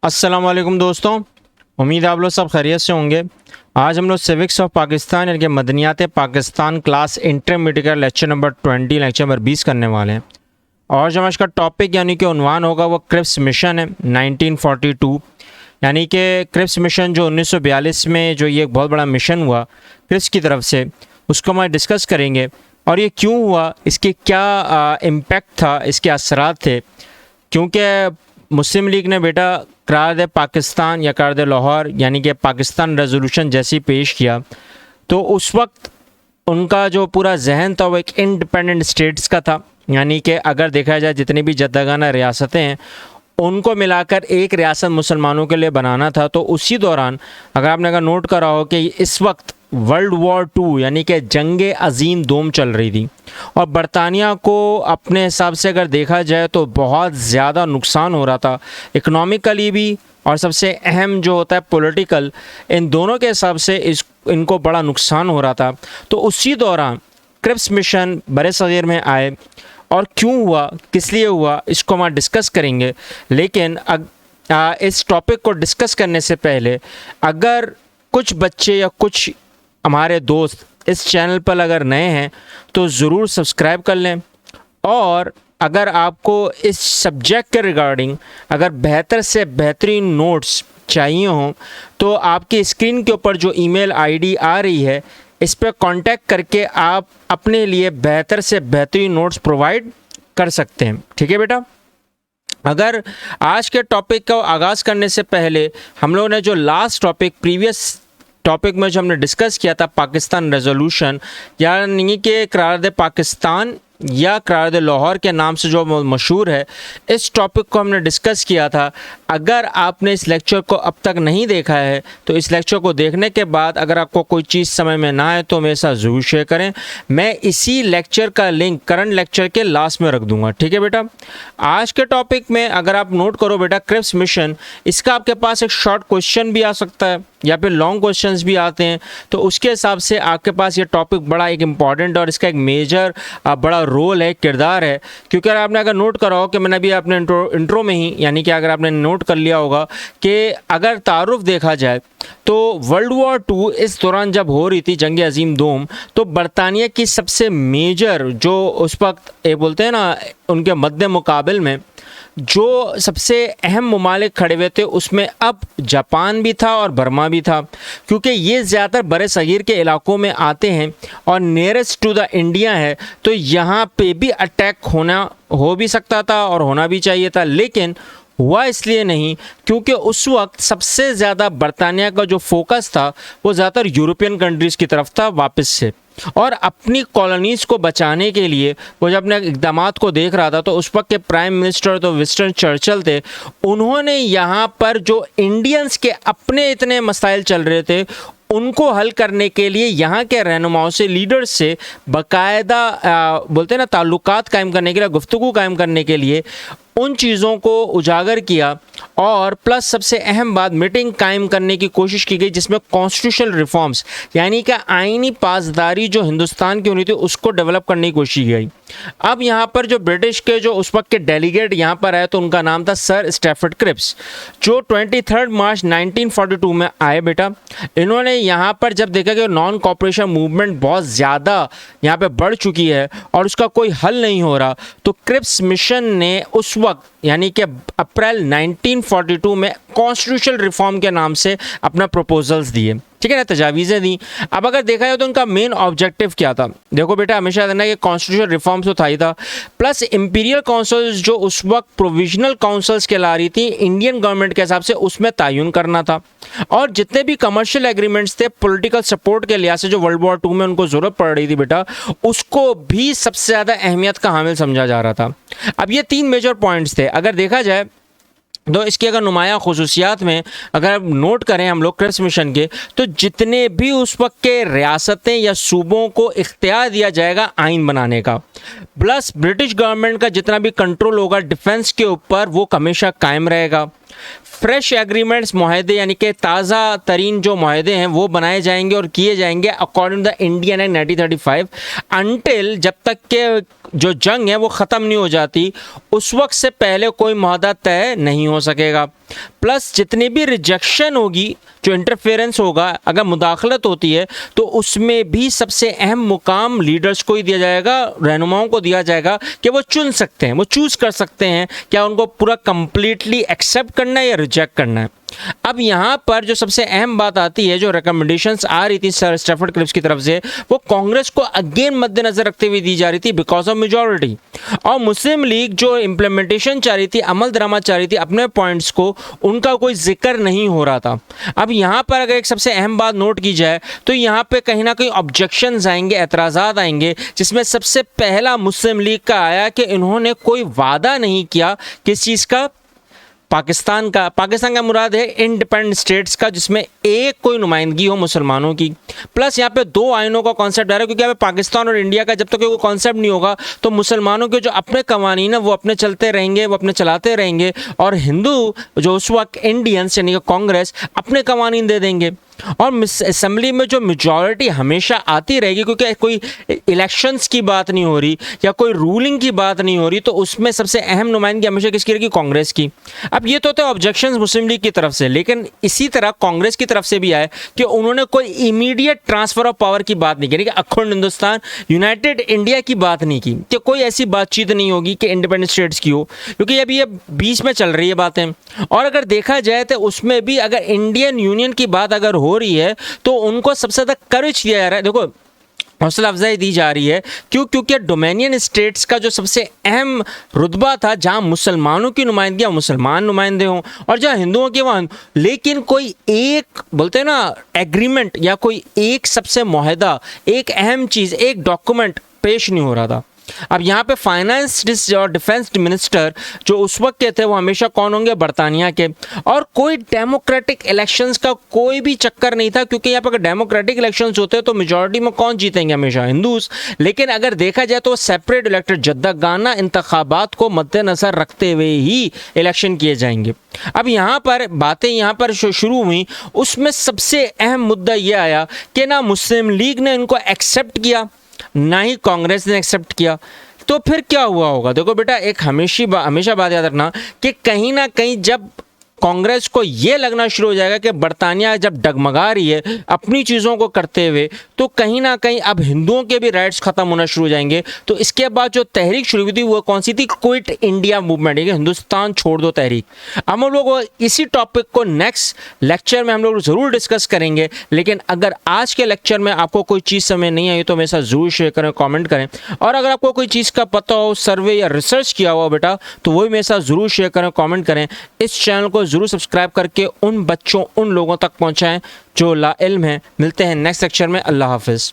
अस्सलाम वालेकुम दोस्तों, उम्मीद है आप लोग सब खैरियत से होंगे। आज हम लोग सिविक्स ऑफ पाकिस्तान यानी कि मदनियात पाकिस्तान क्लास इंटरमीडिएट का लेक्चर नंबर 20 लेक्चर नंबर 20 करने वाले हैं। और जो आज का टॉपिक यानी कि उन्वान होगा वो क्रिप्स मिशन है 1942, यानी कि क्रिप्स मिशन जो 1942 में जो ये एक बहुत बड़ा मिशन हुआ क्रिप्स की तरफ से, उसको हम आज डिस्कस करेंगे। और ये क्यों हुआ, इसके क्या इम्पेक्ट था, इसके असरात थे। क्योंकि मुस्लिम लीग ने बेटा करारदाद पाकिस्तान या करारदाद लाहौर यानी कि पाकिस्तान रेजोल्यूशन जैसी पेश किया, तो उस वक्त उनका जो पूरा जहन था वो एक इंडिपेंडेंट स्टेट्स का था। यानी कि अगर देखा जाए जितनी भी जद्दगाना रियासतें हैं उनको मिलाकर एक रियासत मुसलमानों के लिए बनाना था। तो उसी दौरान अगर आपने अगर नोट करा हो कि इस वक्त वर्ल्ड वॉर 2 यानी कि जंग अजीम दोम चल रही थी, और बरतानिया को अपने हिसाब से अगर देखा जाए तो बहुत ज़्यादा नुकसान हो रहा था, इकनॉमिकली भी और सबसे अहम जो होता है पॉलिटिकल, इन दोनों के हिसाब से इनको बड़ा नुकसान हो रहा था। तो उसी दौरान क्रिप्स मिशन बड़े सगीर में आए, और क्यों हुआ, किस लिए हुआ, इसको हम डिस्कस करेंगे। लेकिन इस टॉपिक को डिस्कस करने से पहले अगर कुछ बच्चे या कुछ हमारे दोस्त इस चैनल पर अगर नए हैं तो ज़रूर सब्सक्राइब कर लें। और अगर आपको इस सब्जेक्ट के रिगार्डिंग अगर बेहतर से बेहतरीन नोट्स चाहिए हों तो आपकी स्क्रीन के ऊपर जो ईमेल आईडी आ रही है इस पर कांटेक्ट करके आप अपने लिए बेहतर से बेहतरीन नोट्स प्रोवाइड कर सकते हैं। ठीक है बेटा। अगर आज के टॉपिक का आगाज़ करने से पहले हम लोगों ने जो लास्ट टॉपिक प्रीवियस टॉपिक में जो हमने डिस्कस किया था पाकिस्तान रेजोल्यूशन यानी कि करारदाद पाकिस्तान या करारदाद लाहौर के नाम से जो मशहूर है, इस टॉपिक को हमने डिस्कस किया था। अगर आपने इस लेक्चर को अब तक नहीं देखा है तो इस लेक्चर को देखने के बाद अगर आपको कोई चीज़ समझ में ना आए तो मेरे साथ ज़रूर शेयर करें। मैं इसी लेक्चर का लिंक करंट लेक्चर के लास्ट में रख दूंगा। ठीक है बेटा। आज के टॉपिक में अगर आप नोट करो बेटा क्रिप्स मिशन, इसका आपके पास एक शॉर्ट क्वेश्चन भी आ सकता है या फिर लॉन्ग क्वेश्चंस भी आते हैं, तो उसके हिसाब से आपके पास ये टॉपिक बड़ा एक इम्पॉर्टेंट और इसका एक मेजर बड़ा रोल है, किरदार है। क्योंकि आपने अगर नोट करा हो कि मैंने अभी अपने इंट्रो में ही यानी कि अगर आपने नोट कर लिया होगा कि अगर तारुफ देखा जाए तो वर्ल्ड वॉर 2 इस दौरान जब हो रही थी जंग अजीम दोम, तो बरतानिया की सबसे मेजर जो उस वक्त ये बोलते हैं ना उनके मद्दे मुकाबिल में जो सबसे अहम ममालिक खड़े हुए थे उसमें अब जापान भी था और बर्मा भी था, क्योंकि ये ज़्यादातर बड़े सगीर के इलाकों में आते हैं और नियरेस्ट टू द इंडिया है, तो यहाँ पे भी अटैक हो भी सकता था और होना भी चाहिए था। लेकिन हुआ इसलिए नहीं क्योंकि उस वक्त सबसे ज़्यादा बरतानिया का जो फोकस था वो ज़्यादातर यूरोपियन कंट्रीज़ की तरफ था वापस से, और अपनी कॉलोनीज़ को बचाने के लिए वो जब अपने इक़दामात को देख रहा था तो उस वक्त के प्राइम मिनिस्टर तो विंस्टन चर्चिल थे। उन्होंने यहाँ पर जो इंडियंस के अपने इतने मसाइल चल रहे थे उनको हल करने के लिए यहाँ के रहनुमाओं से, लीडर्स से बाकायदा बोलते हैं ना ताल्लुकात कायम करने के लिए, गुफ्तगू कायम करने के लिए उन चीज़ों को उजागर किया। और प्लस सबसे अहम बात, मीटिंग कायम करने की कोशिश की गई जिसमें कॉन्स्टिट्यूशनल रिफॉर्म्स यानी कि आइनी पासदारी जो हिंदुस्तान की होनी थी उसको डेवलप करने की कोशिश की गई। अब यहाँ पर जो ब्रिटिश के जो उस वक्त के डेलीगेट यहाँ पर आए तो उनका नाम था सर स्टैफर्ड क्रिप्स, जो 23 मार्च 1942 में आए बेटा। इन्होंने यहाँ पर जब देखा कि नॉन कॉपरेशन मूवमेंट बहुत ज़्यादा यहाँ पे बढ़ चुकी है और उसका कोई हल नहीं हो रहा, तो क्रिप्स मिशन ने उस वक्त यानी कि अप्रैल 1942 में कॉन्स्टिट्यूशनल रिफॉर्म के नाम से अपना प्रपोजल्स दिए। ठीक है ना, तजावीज़ें दी। अब अगर देखा जाए तो उनका मेन ऑब्जेक्टिव क्या था, देखो बेटा हमेशा कहना कि कॉन्स्टिट्यूशनल रिफॉर्म तो था ही था, प्लस इंपीरियल काउंसिल्स जो उस वक्त प्रोविजनल काउंसिल्स कहला रही थी इंडियन गवर्नमेंट के हिसाब से उसमें तायुन करना था। और जितने भी कमर्शियल एग्रीमेंट्स थे पॉलिटिकल सपोर्ट के लिहाज से जो वर्ल्ड वॉर 2 में उनको ज़रूरत पड़ रही थी बेटा, उसको भी सबसे ज़्यादा अहमियत का हामिल समझा जा रहा था। अब ये 3 मेजर पॉइंट्स थे। अगर देखा जाए तो इसकी अगर नुमाया खसूसियात में अगर नोट करें हम लोग क्रिप्स मिशन के, तो जितने भी उस वक्त के रियासतें या सूबों को इख्तियार दिया जाएगा आइन बनाने का, प्लस ब्रिटिश गवर्नमेंट का जितना भी कंट्रोल होगा डिफेंस के ऊपर वो हमेशा कायम रहेगा। फ्रेश एग्रीमेंट्स माहदे यानी कि ताज़ा तरीन जो माहदे हैं वो बनाए जाएंगे और किए जाएंगे according the Indian act 1935 until जब तक के जो जंग है वो ख़त्म नहीं हो जाती उस वक्त से पहले कोई माहदा तय नहीं हो सकेगा। प्लस जितनी भी रिजेक्शन होगी, जो इंटरफेरेंस होगा, अगर मुदाखलत होती है तो उसमें भी सबसे अहम मुकाम लीडर्स को ही दिया जाएगा, रहनुमाओं को दिया जाएगा कि वो चुन सकते हैं, वो चूज़ कर सकते हैं क्या उनको पूरा कंप्लीटली एक्सेप्ट करना है या रिजेक्ट करना है। अब यहाँ पर जो सबसे अहम बात आती है, जो रिकमेंडेशंस आ रही थी सर स्टैफर्ड क्लिप्स की तरफ से, वो कांग्रेस को अगेन मद्देनजर रखते हुए दी जा रही थी बिकॉज ऑफ मेजॉरिटी, और मुस्लिम लीग जो इम्प्लीमेंटेशन चाह रही थी, अमल दरामद चाह रही थी अपने पॉइंट्स को, उनका कोई जिक्र नहीं हो रहा था। अब यहाँ पर अगर एक सबसे अहम बात नोट की जाए तो यहाँ पे कहीं ना कहीं ऑब्जेक्शंस आएंगे, एतराज़ात आएंगे, जिसमें सबसे पहला मुस्लिम लीग का आया कि इन्होंने कोई वादा नहीं किया किस चीज़ का, पाकिस्तान का मुराद है इंडिपेंडेंट स्टेट्स का, जिसमें एक कोई नुमाइंदगी हो मुसलमानों की। प्लस यहाँ पे दो आइनों का कॉन्सेप्ट आ रहा है, क्योंकि यहाँ पे पाकिस्तान और इंडिया का जब तक कोई कॉन्सेप्ट नहीं होगा तो मुसलमानों के जो अपने कवानीन है वो अपने चलते रहेंगे, वो अपने चलाते रहेंगे, और हिंदू जो उस वक्त इंडियंस यानी कि कांग्रेस अपने कवानीन दे देंगे। और असेंबली में जो मेजॉरिटी हमेशा आती रहेगी, क्योंकि कोई इलेक्शंस की बात नहीं हो रही या कोई रूलिंग की बात नहीं हो रही, तो उसमें सबसे अहम नुमाइंदगी हमेशा किसकी रहेगी, कांग्रेस की। अब ये तो थे ऑब्जेक्शंस मुस्लिम लीग की तरफ से, लेकिन इसी तरह कांग्रेस की तरफ से भी आए कि उन्होंने कोई इमीडिएट ट्रांसफर ऑफ पावर की बात नहीं की, कि अखंड हिंदुस्तान, यूनाइटेड इंडिया की बात नहीं की, कि कोई ऐसी बातचीत नहीं होगी कि इंडिपेंडेंट स्टेट्स की हो, क्योंकि अभी ये बीच में चल रही है बातें। और अगर देखा जाए तो उसमें भी अगर इंडियन यूनियन की बात अगर हो रही है तो उनको सबसे ज़्यादा करेज दिया जा रहा है, देखो हौसला अफजाई दी जा रही है। क्यों? क्योंकि डोमेनियन स्टेट्स का जो सबसे अहम रुतबा था, जहां मुसलमानों की नुमाइंदगी मुसलमान नुमाइंदे हों और जहां हिंदुओं के वहाँ, लेकिन कोई एक बोलते हैं ना एग्रीमेंट या कोई एक सबसे मुआहदा, एक अहम चीज़, एक डॉक्यूमेंट पेश नहीं हो रहा था। अब यहाँ पे फाइनेंस और डिफेंस मिनिस्टर जो उस वक्त के थे वो हमेशा कौन होंगे, बरतानिया के, और कोई डेमोक्रेटिक इलेक्शंस का कोई भी चक्कर नहीं था, क्योंकि यहाँ पर अगर डेमोक्रेटिक इलेक्शंस होते तो मेजॉरिटी में कौन जीतेंगे, हमेशा हिंदूज। लेकिन अगर देखा जाए तो सेपरेट इलेक्टेड जद्दागाना इंतखाबात को मद्देनजर रखते हुए ही इलेक्शन किए जाएंगे। अब यहाँ पर बातें यहाँ पर शुरू हुई, उसमें सबसे अहम मुद्दा ये आया कि ना मुस्लिम लीग ने इनको एक्सेप्ट किया, ना ही कांग्रेस ने एक्सेप्ट किया। तो फिर क्या हुआ होगा? देखो बेटा, एक हमेशा बात याद रखना कि कहीं ना कहीं जब कांग्रेस को ये लगना शुरू हो जाएगा कि बरतानिया जब डगमगा रही है अपनी चीज़ों को करते हुए, तो कहीं ना कहीं अब हिंदुओं के भी राइट्स खत्म होना शुरू हो जाएंगे। तो इसके बाद जो तहरीक शुरू हुई थी वो कौन सी थी? क्विट इंडिया मूवमेंट, हिंदुस्तान छोड़ दो तहरीक। अब हम लोग इसी टॉपिक को नेक्स्ट लेक्चर में हम लोग ज़रूर डिस्कस करेंगे, लेकिन अगर आज के लेक्चर में आपको कोई चीज़ समझ नहीं आई तो मेरे साथ ज़रूर शेयर करें, कॉमेंट करें। और अगर आपको कोई चीज़ का पता हो, सर्वे या रिसर्च किया हुआ बेटा, तो वही मेरे साथ ज़रूर शेयर करें, कॉमेंट करें। इस चैनल को ज़रूर सब्सक्राइब करके उन बच्चों, उन लोगों तक पहुंचाएं जो लाइल्म हैं। मिलते हैं नेक्स्ट लेक्चर में। अल्लाह हाफिज़।